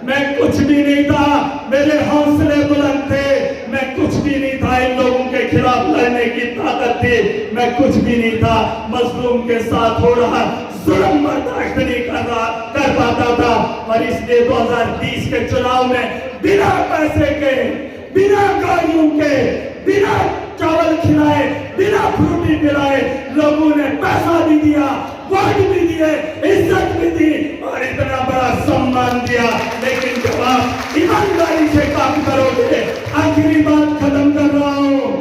मैं कुछ भी नहीं था, मेरे हौसले बुलंद थे, मैं कुछ भी नहीं था, इन लोगों के खिलाफ लड़ने की ताकत थी, मैं कुछ भी नहीं था, मजलूम के साथ हो रहा जुल्म बर्दाश्त नहीं कर पाता था। और इसलिए 2020 के चुनाव में बिना पैसे के, बिना गाड़ियों के, बिना चावल खिलाए, बिना फ्रूटी पिलाए लोगों ने पैसा भी दिया, वोट भी दिए, इज्जत भी दी और इतना बड़ा सम्मान दिया। लेकिन जब आप ईमानदारी से काम करोगे, आखिरी बात खत्म कर रहा हूं,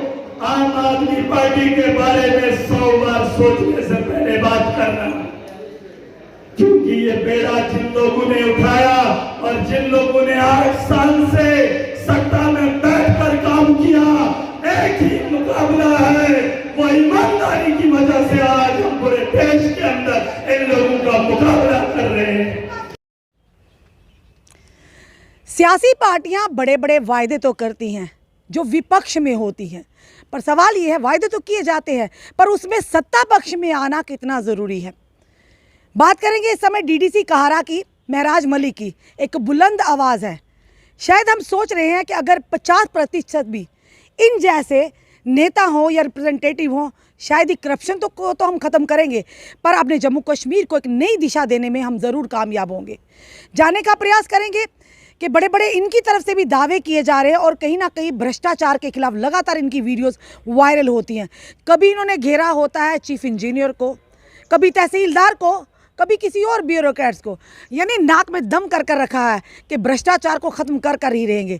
आम आदमी पार्टी के बारे में 100 बार सोचने से पहले बात करना, क्योंकि ये बेड़ा जिन लोगों ने उठाया और जिन लोगों ने 8 साल से सत्ता में बैठकर काम किया, एक ही मुकाबला है, वो ईमानदारी की वजह से आज हम पूरे देश के अंदर इन लोगों का मुकाबला कर रहे हैं। सियासी पार्टियां बड़े बड़े वायदे तो करती हैं जो विपक्ष में होती हैं, पर सवाल ये है, वायदे तो किए जाते हैं पर उसमें सत्ता पक्ष में आना कितना ज़रूरी है। बात करेंगे इस समय डीडीसी कहारा की, महराज मलिक की। एक बुलंद आवाज़ है। शायद हम सोच रहे हैं कि अगर 50% भी इन जैसे नेता हों या रिप्रेजेंटेटिव हों, शायद ही करप्शन को तो हम ख़त्म करेंगे, पर अपने जम्मू कश्मीर को एक नई दिशा देने में हम ज़रूर कामयाब होंगे। जाने का प्रयास करेंगे कि बड़े बड़े इनकी तरफ से भी दावे किए जा रहे हैं और कहीं ना कहीं भ्रष्टाचार के खिलाफ लगातार इनकी वीडियोस वायरल होती हैं। कभी इन्होंने घेरा होता है चीफ इंजीनियर को, कभी तहसीलदार को, कभी किसी और ब्यूरोक्रेट्स को, यानी नाक में दम कर रखा है कि भ्रष्टाचार को ख़त्म कर ही रहेंगे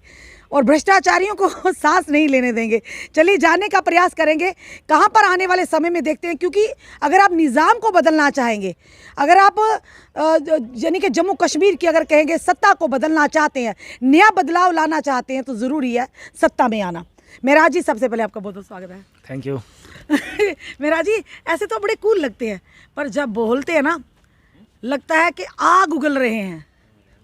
और भ्रष्टाचारियों को सांस नहीं लेने देंगे। चलिए जानने का प्रयास करेंगे कहाँ पर आने वाले समय में देखते हैं, क्योंकि अगर आप निज़ाम को बदलना चाहेंगे, अगर आप यानी कि जम्मू कश्मीर की अगर कहेंगे सत्ता को बदलना चाहते हैं, नया बदलाव लाना चाहते हैं, तो ज़रूरी है सत्ता में आना। महराज जी, सबसे पहले आपका बहुत बहुत स्वागत है। Thank you. महराज जी, ऐसे तो बड़े कूल लगते हैं, पर जब बोलते हैं ना, लगता है कि आग उगल रहे हैं।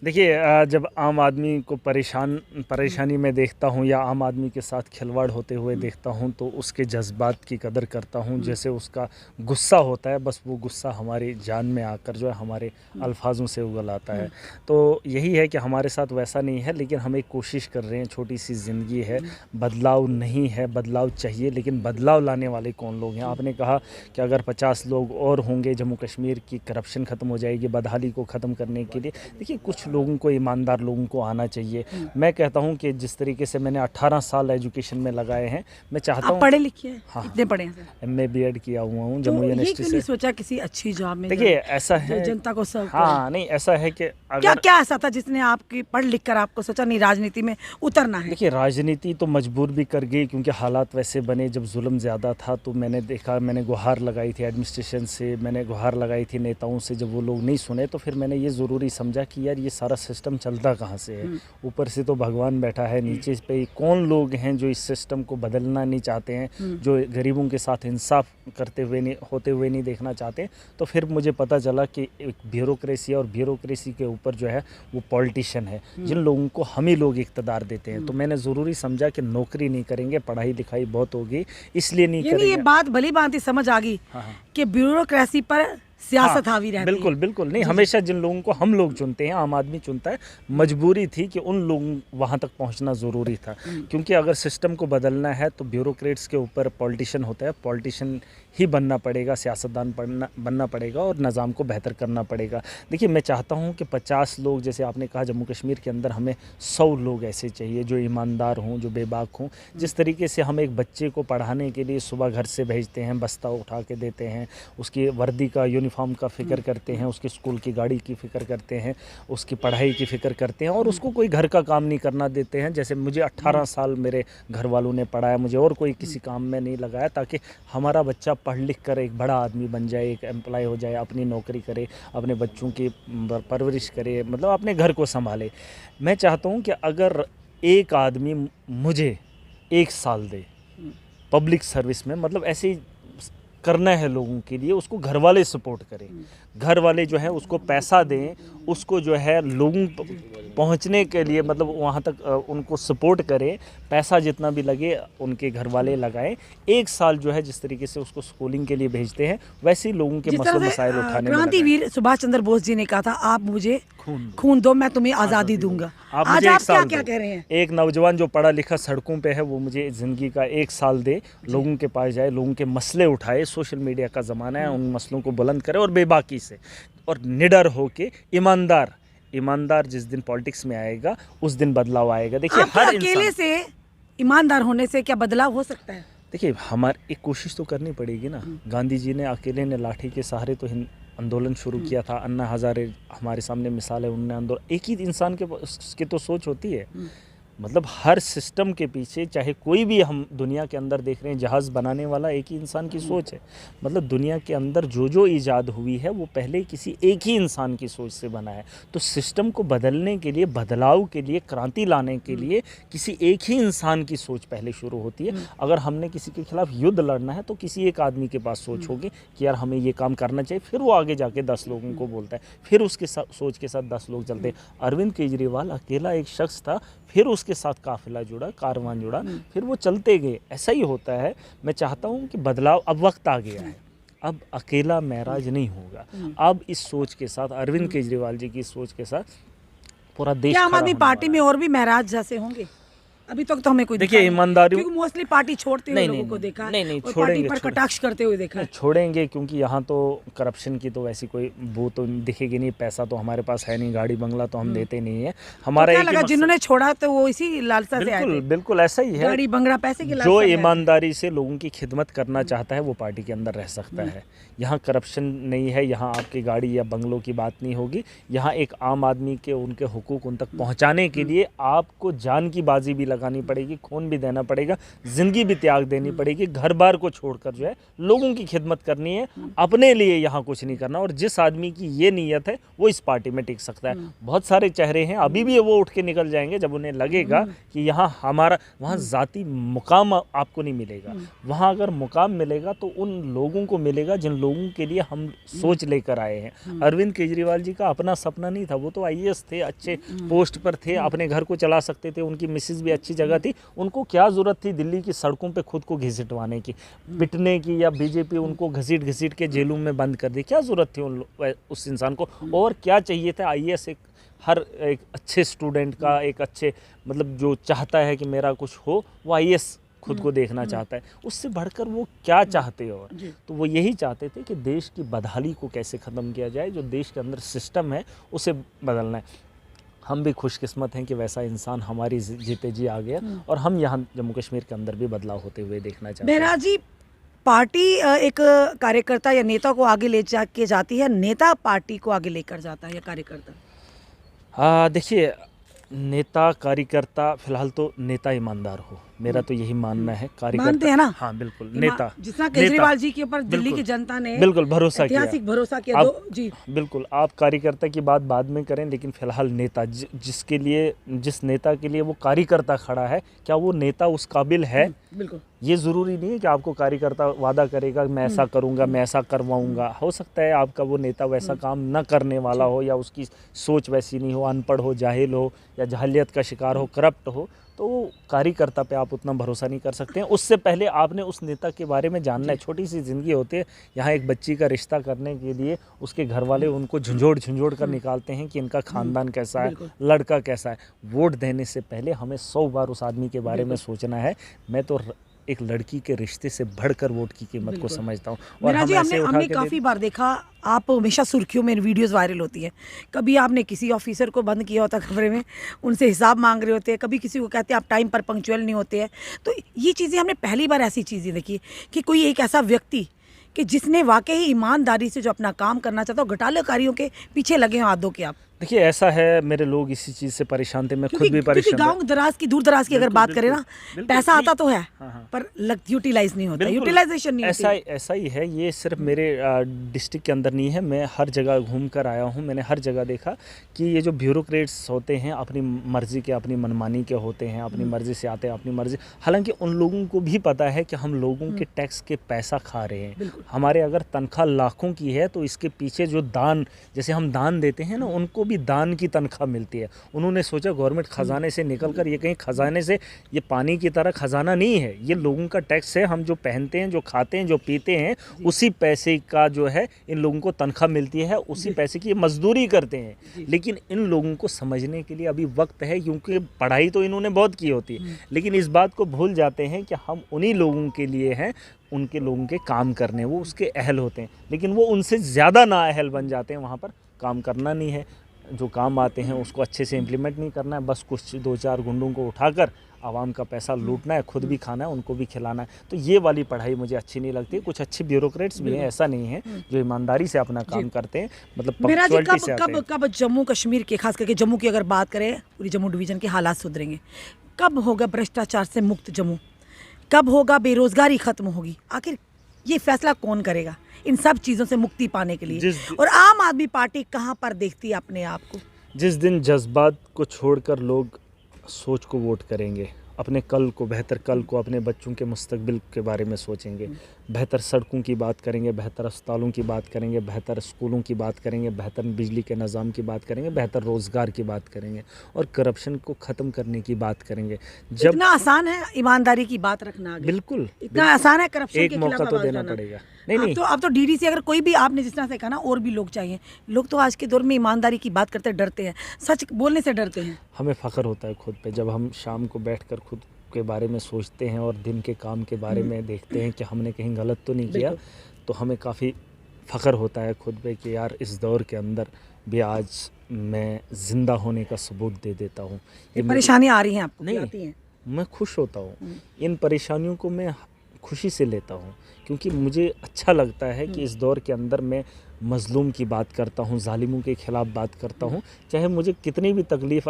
देखिए, जब आम आदमी को परेशानी में देखता हूँ या आम आदमी के साथ खिलवाड़ होते हुए देखता हूँ तो उसके जज्बात की कदर करता हूँ। जैसे उसका गुस्सा होता है, बस वो गुस्सा हमारी जान में आकर जो है हमारे अल्फाजों से उगल आता है। तो यही है कि हमारे साथ वैसा नहीं है, लेकिन हम एक कोशिश कर रहे हैं। छोटी सी ज़िंदगी है, बदलाव नहीं है, बदलाव चाहिए, लेकिन बदलाव लाने वाले कौन लोग हैं? आपने कहा कि अगर 50 लोग और होंगे, जम्मू कश्मीर की करप्शन ख़त्म हो जाएगी, बदहाली को ख़त्म करने के लिए। देखिए, कुछ लोगों को, ईमानदार लोगों को आना चाहिए। मैं कहता हूं कि जिस तरीके से मैंने 18 साल एजुकेशन में लगाए हैं, मैं चाहता हूं। पढ़े लिखे हैं? हाँ, कितने पढ़े हैं? MA BEd किया हुआ हूं जम्मू यूनिवर्सिटी से। सोचा किसी अच्छी जॉब में? देखिए, ऐसा है, जनता को सर्व हाँ, नहीं, ऐसा है कि क्या ऐसा था जिसने आपकी पढ़ लिख कर आपको सोचा नहीं राजनीति में उतरना है? देखिए, राजनीति तो मजबूर भी कर गई, क्योंकि हालात वैसे बने। जब जुल्म ज़्यादा था तो मैंने देखा, मैंने गुहार लगाई थी एडमिनिस्ट्रेशन से, मैंने गुहार लगाई थी नेताओं से। जब वो लोग नहीं सुने तो फिर मैंने ये ज़रूरी समझा कि यार, ये सारा सिस्टम चलता कहाँ से है? ऊपर से तो भगवान बैठा है, नीचे पे कौन लोग हैं जो इस सिस्टम को बदलना नहीं चाहते हैं, जो गरीबों के साथ इंसाफ होते हुए नहीं देखना चाहते। तो फिर मुझे पता चला कि एक ब्यूरोक्रेसी और ब्यूरोक्रेसी के ऊपर जो है वो पॉलिटिशियन है, जिन लोगों को हम ही लोग इक़्तिदार देते हैं। तो मैंने ज़रूरी समझा कि नौकरी नहीं करेंगे, पढ़ाई लिखाई बहुत होगी, इसलिए नहीं करेंगे। ये बात भली भांति समझ आ गई कि ब्यूरोक्रेसी पर सियासत हावी रहती है। बिल्कुल बिल्कुल नहीं, हमेशा जिन लोगों को हम लोग चुनते हैं, आम आदमी चुनता है, मजबूरी थी कि उन लोगों वहाँ तक पहुँचना ज़रूरी था। क्योंकि अगर सिस्टम को बदलना है तो ब्यूरोक्रेट्स के ऊपर पॉलिटिशियन होता है, पॉलिटिशियन ही बनना पड़ेगा, सियासतदान बनना पड़ेगा और निज़ाम को बेहतर करना पड़ेगा। देखिए, मैं चाहता हूँ कि 50 लोग, जैसे आपने कहा, जम्मू कश्मीर के अंदर हमें 100 लोग ऐसे चाहिए जो ईमानदार हों, जो बेबाक हों। जिस तरीके से हम एक बच्चे को पढ़ाने के लिए सुबह घर से भेजते हैं, बस्ता उठा के देते हैं, उसकी वर्दी का, यूनिफॉर्म का फ़िक्र करते हैं, उसके स्कूल की गाड़ी की फ़िक्र करते हैं, उसकी पढ़ाई की फ़िक्र करते हैं और उसको कोई घर का काम नहीं करना देते हैं। जैसे मुझे 18 साल मेरे घर वालों ने पढ़ाया, मुझे और कोई किसी काम में नहीं लगाया, ताकि हमारा बच्चा पढ़ लिख कर एक बड़ा आदमी बन जाए, एक एम्प्लॉय हो जाए, अपनी नौकरी करे, अपने बच्चों की परवरिश करे, मतलब अपने घर को संभाले। मैं चाहता हूँ कि अगर एक आदमी मुझे 1 साल दे पब्लिक सर्विस में, मतलब ऐसे ही करना है लोगों के लिए, उसको घर वाले सपोर्ट करें, घर वाले जो है उसको पैसा दें, उसको जो है लोगों पहुंचने के लिए, मतलब वहां तक उनको सपोर्ट करें, पैसा जितना भी लगे उनके घर वाले लगाएं। 1 साल जो है जिस तरीके से उसको स्कूलिंग के लिए भेजते हैं, वैसे ही लोगों के जिस मसले तरह से मसाइल उठाने में लगाएं। क्रांतिवीर सुभाष चंद्र बोस जी ने कहा था, आप मुझे खून दो, मैं तुम्हें आज़ादी दूंगा। आप आज मुझे आप 1 साल क्या दो। कह रहे हैं? एक नौजवान जो पढ़ा लिखा सड़कों पे है, वो मुझे ज़िंदगी का 1 साल दे, लोगों के पास जाए, लोगों के मसले उठाए। सोशल मीडिया का ज़माना है, उन मसलों को बुलंद करे और बेबाकी से और निडर होके ईमानदार जिस दिन पॉलिटिक्स में आएगा उस दिन बदलाव आएगा। देखिए आपके हर अकेले इंसान, से ईमानदार होने से क्या बदलाव हो सकता है? देखिए हमारे एक कोशिश तो करनी पड़ेगी ना। गांधी जी ने अकेले ने लाठी के सहारे तो आंदोलन शुरू किया था। अन्ना हजारे हमारे सामने मिसाल है, उन्होंने आंदोलन, एक ही इंसान के तो सोच होती है। मतलब हर सिस्टम के पीछे, चाहे कोई भी हम दुनिया के अंदर देख रहे हैं, जहाज़ बनाने वाला एक ही इंसान की सोच है। मतलब दुनिया के अंदर जो ईजाद हुई है वो पहले किसी एक ही इंसान की सोच से बना है। तो सिस्टम को बदलने के लिए, बदलाव के लिए, क्रांति लाने के लिए किसी एक ही इंसान की सोच पहले शुरू होती है। अगर हमने किसी के खिलाफ युद्ध लड़ना है तो किसी एक आदमी के पास सोच होगी कि यार हमें ये काम करना चाहिए, फिर वो आगे जाके 10 लोगों को बोलता है, फिर उसके सोच के साथ 10 लोग चलते हैं। अरविंद केजरीवाल अकेला एक शख्स था, फिर उसके साथ काफिला जुड़ा, कारवां जुड़ा, फिर वो चलते गए। ऐसा ही होता है। मैं चाहता हूँ कि बदलाव, अब वक्त आ गया है, अब अकेला महराज नहीं होगा। अब इस सोच के साथ, अरविंद केजरीवाल जी की सोच के साथ पूरा देश क्या आम खड़ा आदमी होने पार्टी वाला में और भी महराज जैसे होंगे? अभी तक तो हमें कोई देखिए, दिखा नहीं। ईमानदारी, क्योंकि मोस्टली पार्टी छोड़ते हुए नहीं, लोगों नहीं, को देखा है नहीं, नहीं, और पार्टी छोड़ेंगे, पर छोड़ेंगे। कटाक्ष करते हुए देखा है। छोड़ेंगे, क्योंकि यहाँ तो करप्शन की तो वैसी कोई वो तो दिखेगी नहीं। पैसा तो हमारे पास है नहीं, गाड़ी बंगला तो हम देते नहीं है। हमारा तो क्या एक ही लगा, मकसद- जिन्होंने छोड़ा तो वो इसी लालसा से आए बिल्कुल थे? बिल्कुल ऐसा ही है। गाड़ी बंगला पैसे की लालसा जो में आए थे। ईमानदारी से लोगों की खिदमत करना चाहता है वो पार्टी के अंदर रह सकता है। यहाँ करप्शन नहीं है, यहाँ आपकी गाड़ी या बंगलों की बात नहीं होगी। यहाँ एक आम आदमी के उनके हुकूक उन तक पहुँचाने के लिए आपको जान की बाजी भी लगानी पड़ेगी, खून भी देना पड़ेगा, जिंदगी भी त्याग देनी पड़ेगी। घर बार को छोड़कर जो है लोगों की खिदमत करनी है, अपने लिए यहाँ कुछ नहीं करना। और जिस आदमी की ये नीयत है वो इस पार्टी में टिक सकता है। बहुत सारे चेहरे हैं, अभी भी वो उठ के निकल जाएंगे जब उन्हें लगेगा कि यहाँ हमारा, वहाँ जाति मुकाम आपको नहीं मिलेगा। वहाँ अगर मुकाम मिलेगा तो उन लोगों को मिलेगा जिन लोगों के लिए हम सोच लेकर आए हैं। अरविंद केजरीवाल जी का अपना सपना नहीं था, वो तो IAS थे, अच्छे पोस्ट पर थे, अपने घर को चला सकते थे, उनकी मिसेज भी अच्छी जगह थी। उनको क्या जरूरत थी दिल्ली की सड़कों पे खुद को घसीटवाने की, पिटने की, या बीजेपी उनको घसीट के जेलों में बंद कर दी? क्या जरूरत थी उस इंसान को? और क्या चाहिए था? IAS हर एक अच्छे स्टूडेंट का, एक अच्छे, मतलब जो चाहता है कि मेरा कुछ हो, वो IAS खुद को देखना चाहता है। उससे बढ़कर वो क्या चाहते? और तो वो यही चाहते थे कि देश की बदहाली को कैसे ख़त्म किया जाए, जो देश के अंदर सिस्टम है उसे बदलना है। हम भी खुशकिस्मत हैं कि वैसा इंसान हमारी जीते जी आ गया, और हम यहाँ जम्मू कश्मीर के अंदर भी बदलाव होते हुए देखना चाहते हैं। महराज जी, पार्टी एक कार्यकर्ता या नेता को आगे ले जाके जाती है, नेता पार्टी को आगे लेकर जाता है या कार्यकर्ता? देखिए, नेता कार्यकर्ता, फिलहाल तो नेता ईमानदार हो, मेरा तो यही मानना है। मानते हैं ना? हाँ बिल्कुल, नेता, जितना केजरीवाल जी के ऊपर दिल्ली बिल्कुल, की जनता ने बिल्कुल भरोसा किया, ऐतिहासिक भरोसा किया। जी बिल्कुल, आप कार्यकर्ता की बात बाद में करें, लेकिन फिलहाल नेता, जिसके लिए, जिस नेता के लिए वो कार्यकर्ता खड़ा है, क्या वो नेता उस काबिल है? बिल्कुल। ये ज़रूरी नहीं है कि आपको कार्यकर्ता वादा करेगा मैं ऐसा करूंगा, मैं ऐसा करवाऊंगा। हो सकता है आपका वो नेता वैसा काम न करने वाला हो, या उसकी सोच वैसी नहीं हो, अनपढ़ हो, जाहिल हो, या जाहिलियत का शिकार हो, करप्ट हो, तो कार्यकर्ता पे आप उतना भरोसा नहीं कर सकते हैं। उससे पहले आपने उस नेता के बारे में जानना है। छोटी सी ज़िंदगी होती है। यहाँ एक बच्ची का रिश्ता करने के लिए उसके घर वाले उनको झुंझोड़ कर निकालते हैं कि इनका ख़ानदान कैसा है, लड़का कैसा है। वोट देने से पहले हमें 100 बार उस आदमी के बारे में सोचना है। मैं तो एक लड़की के रिश्ते से बढ़कर वोट की कीमत को समझता हूँ। और हमने काफ़ी बार देखा, आप हमेशा सुर्खियों में वीडियोस वायरल होती है। कभी आपने किसी ऑफिसर को बंद किया होता कमरे में, उनसे हिसाब मांग रहे होते हैं, कभी किसी को कहते हैं आप टाइम पर पंक्चुअल नहीं होते हैं। तो ये चीज़ें हमने पहली बार ऐसी चीज़ें देखी कि कोई एक ऐसा व्यक्ति कि जिसने वाकई ईमानदारी से जो अपना काम करना चाहता हो, घोटालेकारियों के पीछे लगे हो आदों के आप। देखिए, ऐसा है, मेरे लोग इसी चीज़ से परेशान थे, मैं खुद भी परेशान था। गांव दराज की, दूर दराज की अगर बात करें ना, पैसा आता तो है, पर यूटिलाइज नहीं होता, यूटिलाइजेशन नहीं होती। ऐसा ही है। ये सिर्फ मेरे डिस्ट्रिक्ट के अंदर नहीं है, मैं हर जगह घूम कर आया हूँ। मैंने हर जगह देखा कि ये जो ब्यूरोक्रेट्स होते हैं अपनी मर्जी के, अपनी मनमानी के होते हैं, अपनी मर्जी से आते हैं, अपनी मर्जी। हालांकि उन लोगों को भी पता है कि हम लोगों के टैक्स के पैसा खा रहे हैं। हमारे अगर तनख्वाह लाखों की है तो इसके पीछे जो दान, जैसे हम दान देते हैं ना, उनको भी दान की तनख्वाह मिलती है। उन्होंने सोचा गवर्नमेंट खजाने से निकल कर, ये कहीं खजाने से, ये पानी की तरह खजाना नहीं है, ये लोगों का टैक्स है। हम जो पहनते हैं, जो खाते हैं, जो पीते हैं, उसी पैसे का जो है इन लोगों को तनख्वाह मिलती है, उसी पैसे की मजदूरी करते हैं। लेकिन इन लोगों को समझने के लिए अभी वक्त है, क्योंकि पढ़ाई तो इन्होंने बहुत की होती है, लेकिन इस बात को भूल जाते हैं कि हम उन्हीं लोगों के लिए हैं, उनके लोगों के काम करने, वो उसके अहल होते हैं, लेकिन वो उनसे ज़्यादा नाअहल बन जाते हैं। वहाँ पर काम करना नहीं है, जो काम आते हैं उसको अच्छे से इम्प्लीमेंट नहीं करना है, बस कुछ 2-4 गुंडों को उठाकर आवाम का पैसा लूटना है, खुद भी खाना है, उनको भी खिलाना है। तो ये वाली पढ़ाई मुझे अच्छी नहीं लगती। कुछ अच्छे ब्यूरोक्रेट्स भी हैं, ऐसा नहीं है, जो ईमानदारी से अपना काम करते हैं, मतलब मेरा जी पंक्चुअलिटी से आते हैं। कब जम्मू कश्मीर के, खास करके जम्मू की अगर बात करें, पूरी जम्मू डिवीज़न के हालात सुधरेंगे? कब होगा भ्रष्टाचार से मुक्त जम्मू? कब होगा बेरोजगारी खत्म होगी? आखिर ये फैसला कौन करेगा इन सब चीज़ों से मुक्ति पाने के लिए? और आम आदमी पार्टी कहाँ पर देखती है अपने आप को? जिस दिन जज्बात को छोड़कर लोग सोच को वोट करेंगे, अपने कल को, बेहतर कल को, अपने बच्चों के मुस्तकबिल के बारे में सोचेंगे, बेहतर सड़कों की बात करेंगे, बेहतर अस्पतालों की बात करेंगे, बेहतर स्कूलों की बात करेंगे, बेहतर बिजली के निज़ाम की बात करेंगे, बेहतर रोज़गार की बात करेंगे और करप्शन को ख़त्म करने की बात करेंगे। जब इतना आसान है ईमानदारी की बात रखना आगे? बिल्कुल इतना आसान है करप्शन एक के मौका खिलाफ तो आवाज देना उठाना? पड़ेगा। नहीं, अब तो डीडीसी, अगर कोई भी, आपने जिस तरह से कहा ना, और भी लोग चाहिए। लोग तो आज के दौर में ईमानदारी की बात करते डरते हैं, सच बोलने से डरते हैं। हमें फ़ख्र होता है खुद पे, जब हम शाम को बैठकर खुद के बारे में सोचते हैं और दिन के काम के बारे में देखते हैं कि हमने कहीं गलत तो नहीं किया, तो हमें काफ़ी फ़ख्र होता है खुद पे कि यार इस दौर के अंदर भी आज मैं ज़िंदा होने का सबूत दे देता हूँ। ये परेशानी आ रही है आपको? नहीं, आती हैं? मैं खुश होता हूँ, इन परेशानियों को मैं खुशी से लेता हूँ, क्योंकि मुझे अच्छा लगता है कि इस दौर के अंदर मैं मज़लूम की बात करता हूँ, ज़ालिमों के ख़िलाफ़ बात करता हूँ, चाहे मुझे कितनी भी तकलीफ़,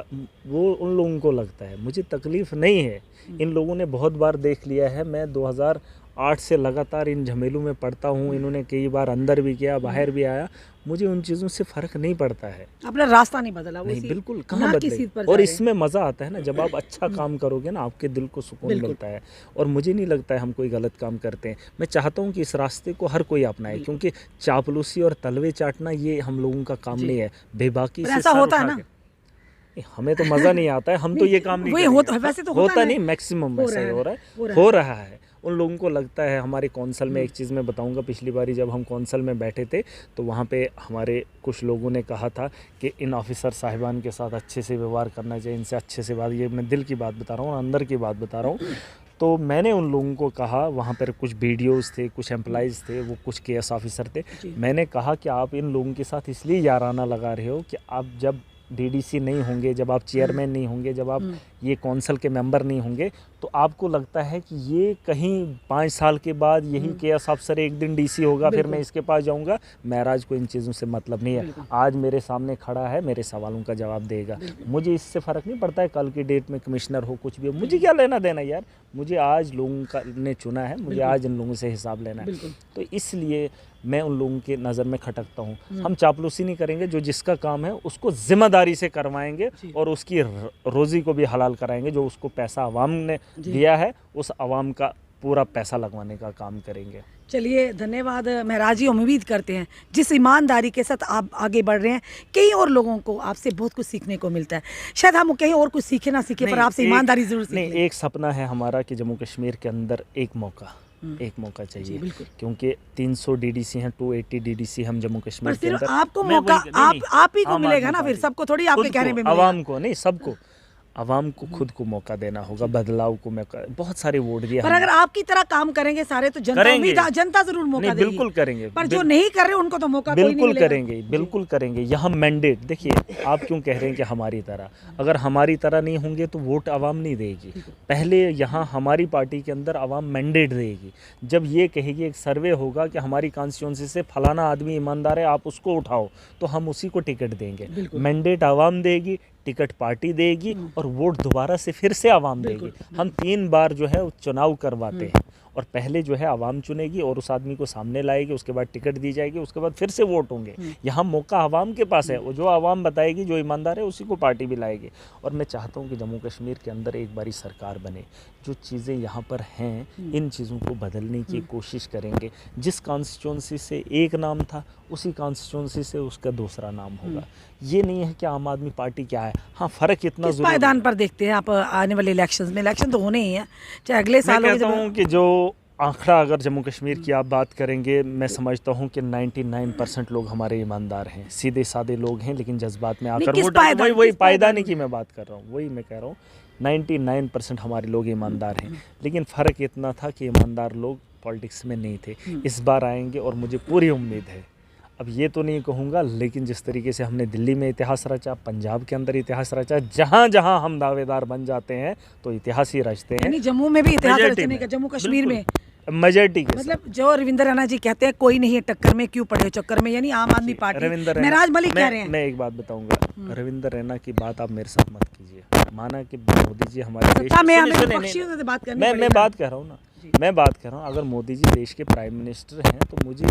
वो उन लोगों को लगता है, मुझे तकलीफ़ नहीं है। इन लोगों ने बहुत बार देख लिया है, मैं 2008 से लगातार इन झमेलों में पड़ता हूँ, इन्होंने कई बार अंदर भी किया, बाहर भी आया, मुझे उन चीज़ों से फ़र्क नहीं पड़ता है। अपना रास्ता नहीं बदला? वो नहीं, इसी बिल्कुल कहाँ ना किसी पर बदले। जा और रहे इसमें मज़ा आता है ना, जब आप अच्छा काम करोगे ना, आपके दिल को सुकून मिलता है। और मुझे नहीं लगता है हम कोई गलत काम करते हैं। मैं चाहता हूँ कि इस रास्ते को हर कोई अपनाए, क्योंकि चापलूसी और तलवे चाटना ये हम लोगों का काम नहीं है। बेबाकी से ऐसा सर होता है उठा ना? के, हमें तो मज़ा नहीं आता है, हम तो ये काम नहीं वही करेंगे। होता, वैसे तो होता नहीं, मैक्सिमम वैसा ही हो रहा है। उन लोगों को लगता है, हमारे कौंसल में एक चीज़ मैं बताऊंगा, पिछली बारी जब हम कौंसल में बैठे थे तो वहाँ पे हमारे कुछ लोगों ने कहा था कि इन ऑफिसर साहिबान के साथ अच्छे से व्यवहार करना चाहिए, इनसे अच्छे से बात, ये मैं दिल की बात बता रहा हूँ, अंदर की बात बता रहा हूँ। तो मैंने उन लोगों को कहा, वहाँ पर कुछ बीडीओज़ थे, कुछ एम्प्लॉइज़ थे, वो कुछ केएस ऑफिसर थे, मैंने कहा कि आप इन लोगों के साथ इसलिए याराना लगा रहे हो कि आप जब डीडीसी नहीं होंगे, जब आप चेयरमैन नहीं होंगे, जब आप ये कौंसल के मेंबर नहीं होंगे, तो आपको लगता है कि ये कहीं 5 साल के बाद यही केएस अफसर एक दिन डीसी होगा, फिर मैं इसके पास जाऊंगा। महराज को इन चीज़ों से मतलब नहीं है, आज मेरे सामने खड़ा है, मेरे सवालों का जवाब देगा। मुझे इससे फ़र्क नहीं पड़ता है कल की डेट में कमिश्नर हो, कुछ भी हो, मुझे क्या लेना देना यार। मुझे आज लोगों का ने चुना है, मुझे आज इन लोगों से हिसाब लेना है। तो इसलिए मैं उन लोगों के नज़र में खटकता हूँ। हम चापलूसी नहीं करेंगे, जो जिसका काम है उसको ज़िम्मेदारी से करवाएंगे और उसकी रोज़ी को भी हलाल कराएंगे। जो उसको पैसा आवाम ने दिया है, उस आवाम का पूरा पैसा लगवाने का काम करेंगे। चलिए, धन्यवाद महराज जी। उम्मीद करते हैं जिस ईमानदारी के साथ आप आगे बढ़ रहे हैं, कई और लोगों को आपसे बहुत कुछ सीखने को मिलता है। शायद हम कहीं और कुछ सीखे ना सीखे, पर आपसे ईमानदारी जरूर सीखें। नहीं, एक सपना है हमारा कि जम्मू कश्मीर के अंदर एक मौका चाहिए, क्योंकि 300 डीडीसी हैं, 280 डीडीसी हम जम्मू कश्मीर के अंदर। आपको मौका आप ही को मिलेगा ना, फिर सबको थोड़ी आपके कहने में मिलेगा। आवाम को नहीं, सबको, आवाम को खुद को मौका देना होगा, बदलाव को मौका। बहुत सारे वोट दिए, पर अगर आपकी तरह काम करेंगे सारे तो जनता जरूर मौका देगी। बिल्कुल करेंगे, पर जो नहीं कर रहे उनको तो मौका कोई नहीं मिलेगा। बिल्कुल करेंगे। यहाँ मैंडेट देखिए, आप क्यों कह रहे हैं कि हमारी तरह, अगर हमारी तरह नहीं होंगे तो वोट आवाम नहीं देगी। पहले यहाँ हमारी पार्टी के अंदर आवाम मैंडेट देगी। जब ये कहेगी, एक सर्वे होगा कि हमारी कॉन्स्टिट्यूंसी से फलाना आदमी ईमानदार है, आप उसको उठाओ, तो हम उसी को टिकट देंगे। मैंडेट आवाम देगी, टिकट पार्टी देगी और वोट दोबारा से फिर से आवाम देगी। हम 3 बार जो है चुनाव करवाते हैं, और पहले जो है आवाम चुनेगी और उस आदमी को सामने लाएगी, उसके बाद टिकट दी जाएगी, उसके बाद फिर से वोट होंगे। यहाँ मौका आवाम के पास है, वो जो आवाम बताएगी, जो ईमानदार है, उसी को पार्टी भी लाएगी। और मैं चाहता हूँ कि जम्मू कश्मीर के अंदर एक बारी सरकार बने, जो चीज़ें यहाँ पर हैं इन चीज़ों को बदलने की कोशिश करेंगे। जिस कॉन्स्टिट्यूंसी से एक नाम था उसी कॉन्स्टिट्यूंसी से उसका दूसरा नाम होगा। ये नहीं है कि आम आदमी पार्टी क्या है। हाँ, फ़र्क इतना किस पायदान पर देखते हैं आप आने वाले इलेक्शंस में? इलेक्शन तो होने ही है, चाहे अगले साल मैं हो। कहता हूँ कि जो आंकड़ा अगर जम्मू कश्मीर की आप बात करेंगे, मैं समझता हूँ कि 99% लोग हमारे ईमानदार हैं, सीधे साधे लोग हैं, लेकिन जज्बात में आकर किस वोट पायदान- वही किस पायदान पायदानी की मैं बात कर रहा हूँ, वही मैं कह रहा हूँ 99% हमारे लोग ईमानदार हैं। लेकिन फ़र्क इतना था कि ईमानदार लोग पॉलिटिक्स में नहीं थे। इस बार आएंगे और मुझे पूरी उम्मीद है। अब ये तो नहीं कहूँगा, लेकिन जिस तरीके से हमने दिल्ली में इतिहास रचा, पंजाब के अंदर इतिहास रचा, जहाँ जहाँ हम दावेदार बन जाते हैं तो इतिहास ही रचते हैं। यानी जम्मू में भी इतिहास मेजॉरिटी रचने का, में, जम्मू कश्मीर में मेजॉरिटी के मतलब जो रविंद्र रैना जी कहते हैं कोई नहीं है टक्कर में, क्यों पड़े हो चक्कर में, यानी आम आदमी पार्टी। महराज मलिक कह रहे हैं। मैं एक बात बताऊंगा, रविंद्र रैना की बात आप मेरे साथ मत कीजिए। माना कि मोदी जी हमारे देश सत्ता में सुनिए, हमें सुनिए, विपक्षियों से बात करनी मैं पड़ेगी। बात कर रहा हूँ ना, मैं बात कर रहा हूँ, अगर मोदी जी देश के प्राइम मिनिस्टर हैं तो मुझे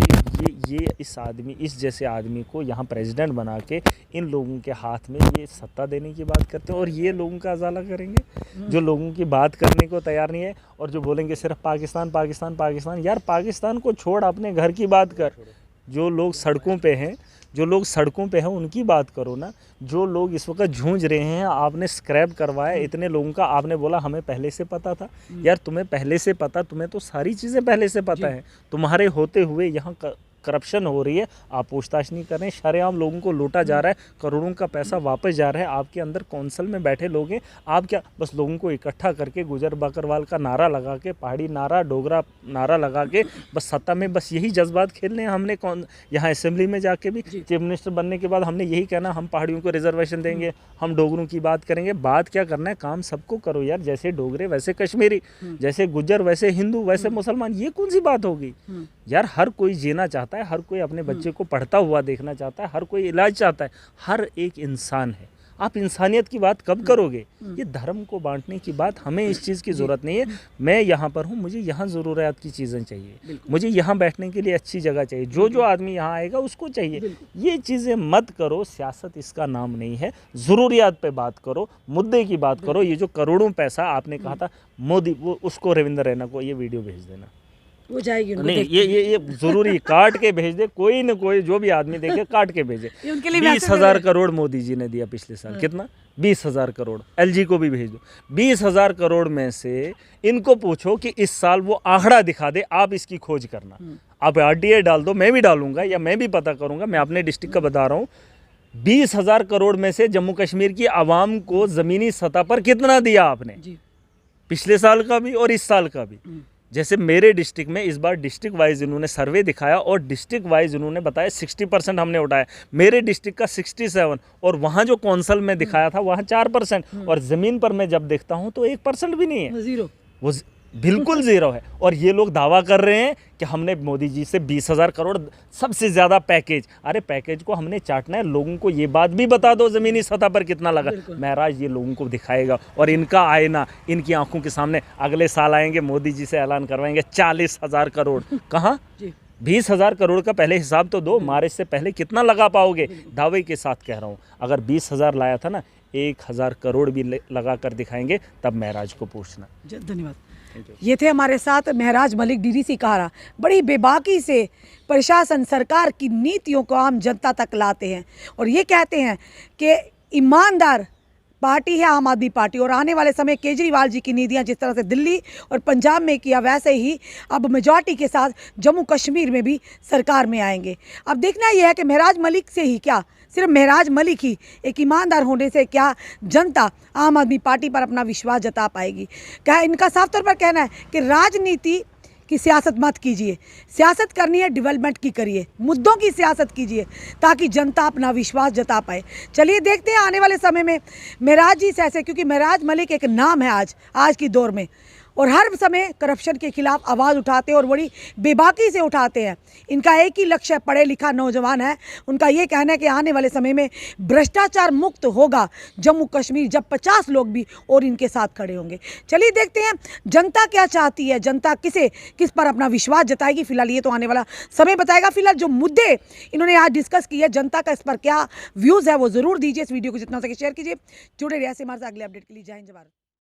ये इस आदमी, इस जैसे आदमी को यहाँ प्रेसिडेंट बना के इन लोगों के हाथ में ये सत्ता देने की बात करते हैं और ये लोगों का अजाला करेंगे जो लोगों की बात करने को तैयार नहीं है और जो बोलेंगे सिर्फ पाकिस्तान पाकिस्तान पाकिस्तान। यार पाकिस्तान को छोड़, अपने घर की बात कर। जो लोग सड़कों पे हैं, जो लोग सड़कों पे हैं उनकी बात करो ना। जो लोग इस वक्त जूझ रहे हैं, आपने स्क्रैप करवाया इतने लोगों का, आपने बोला हमें पहले से पता था। यार तुम्हें पहले से पता, तुम्हें तो सारी चीज़ें पहले से पता है। तुम्हारे होते हुए यहाँ करप्शन हो रही है, आप पूछताछ नहीं कर रहे हैं, शरेआम लोगों को लूटा जा रहा है, करोड़ों का पैसा वापस जा रहा है। आपके अंदर कौंसल में बैठे लोग हैं, आप क्या बस लोगों को इकट्ठा करके गुजर बकरवाल का नारा लगा के, पहाड़ी नारा, डोगरा नारा लगा के बस सत्ता में बस यही जज्बात खेलने हैं। हमने कौन यहाँ असेंबली में जाके भी चीफ मिनिस्टर बनने के बाद हमने यही कहना, हम पहाड़ियों को रिजर्वेशन देंगे, हम डोगरों की बात करेंगे। बात क्या करना है, काम सबको करो यार, जैसे डोगरे वैसे कश्मीरी, जैसे गुज्जर वैसे हिंदू वैसे मुसलमान। ये कौन सी बात होगी यार? हर कोई जीना चाहता है, हर कोई अपने बच्चे को पढ़ता हुआ देखना चाहता है, हर कोई इलाज चाहता है, हर एक इंसान है। आप इंसानियत की बात कब करोगे? ये धर्म को बांटने की बात, हमें इस चीज़ की ज़रूरत नहीं है। मैं यहाँ पर हूँ, मुझे यहाँ ज़रूरियात की चीज़ें चाहिए, मुझे यहाँ बैठने के लिए अच्छी जगह चाहिए, जो आदमी यहाँ आएगा उसको चाहिए। ये चीज़ें मत करो, सियासत इसका नाम नहीं है। ज़रूरियात पे बात करो, मुद्दे की बात करो। ये जो करोड़ों पैसा आपने कहा था मोदी, वो उसको रविंद्र रैना को ये वीडियो भेज देना, वो जाएगी नहीं ये जरूरी काट के भेज दे, कोई न कोई जो भी आदमी देखे काट के भेजे। 20,000 करोड़ मोदी जी ने दिया पिछले साल, कितना? 20,000 करोड़। एलजी को भी भेज दो। 20,000 करोड़ में से इनको पूछो कि इस साल वो आंकड़ा दिखा दे, आप इसकी खोज करना। आप आरटीआई डाल दो, मैं भी डालूंगा या मैं भी पता करूंगा। मैं अपने डिस्ट्रिक्ट का बता रहा हूँ, 20,000 करोड़ में से जम्मू कश्मीर की आवाम को ज़मीनी सतह पर कितना दिया आपने? पिछले साल का भी और इस साल का भी। जैसे मेरे डिस्ट्रिक्ट में इस बार डिस्ट्रिक्ट वाइज इन्होंने सर्वे दिखाया और डिस्ट्रिक्ट वाइज इन्होंने बताया 60% हमने उठाया। मेरे डिस्ट्रिक्ट का 67 और वहाँ जो कौंसल में दिखाया था वहाँ 4% और ज़मीन पर मैं जब देखता हूँ तो 1% भी नहीं है, जीरो, वो बिल्कुल ज़ीरो है। और ये लोग दावा कर रहे हैं कि हमने मोदी जी से 20,000 करोड़ सबसे ज़्यादा पैकेज। अरे पैकेज को हमने चाटना है, लोगों को ये बात भी बता दो ज़मीनी सतह पर कितना लगा। महराज ये लोगों को दिखाएगा और इनका आईना इनकी आंखों के सामने। अगले साल आएंगे, मोदी जी से ऐलान करवाएंगे 40,000 करोड़। कहाँ? 20,000 करोड़ का पहले हिसाब तो दो, मार्च से पहले कितना लगा पाओगे? दावे के साथ कह रहा हूँ, अगर 20,000 लाया था ना, 1,000 करोड़ भी लगा कर दिखाएंगे, तब महराज को पूछना। धन्यवाद। ये थे हमारे साथ महराज मलिक, डीडीसी कारा। बड़ी बेबाकी से प्रशासन, सरकार की नीतियों को आम जनता तक लाते हैं और ये कहते हैं कि ईमानदार पार्टी है आम आदमी पार्टी। और आने वाले समय केजरीवाल जी की नीतियाँ जिस तरह से दिल्ली और पंजाब में किया, वैसे ही अब मेजॉरिटी के साथ जम्मू कश्मीर में भी सरकार में आएंगे। अब देखना यह है कि महराज मलिक से ही क्या, सिर्फ महराज मलिक ही एक ईमानदार होने से क्या जनता आम आदमी पार्टी पर अपना विश्वास जता पाएगी? क्या इनका साफ तौर पर कहना है कि राजनीति की सियासत मत कीजिए, सियासत करनी है डेवलपमेंट की करिए, मुद्दों की सियासत कीजिए ताकि जनता अपना विश्वास जता पाए। चलिए देखते हैं आने वाले समय में महराज जी से ऐसे, क्योंकि महराज मलिक एक नाम है आज की दौर में और हर समय करप्शन के खिलाफ आवाज़ उठाते हैं और बड़ी बेबाकी से उठाते हैं। इनका एक ही लक्ष्य, पढ़े लिखा नौजवान है, उनका ये कहना है कि आने वाले समय में भ्रष्टाचार मुक्त होगा जम्मू कश्मीर जब 50 लोग भी और इनके साथ खड़े होंगे। चलिए देखते हैं जनता क्या चाहती है, जनता किस पर अपना विश्वास जताएगी। फिलहाल ये तो आने वाला समय बताएगा। फिलहाल जो मुद्दे इन्होंने आज डिस्कस किए, जनता का इस पर क्या व्यूज़ है वो ज़रूर दीजिए। इस वीडियो को जितना हो सके शेयर कीजिए। जुड़े रहिए हमारे साथ अगले अपडेट के लिए। जय हिंद, जय भारत।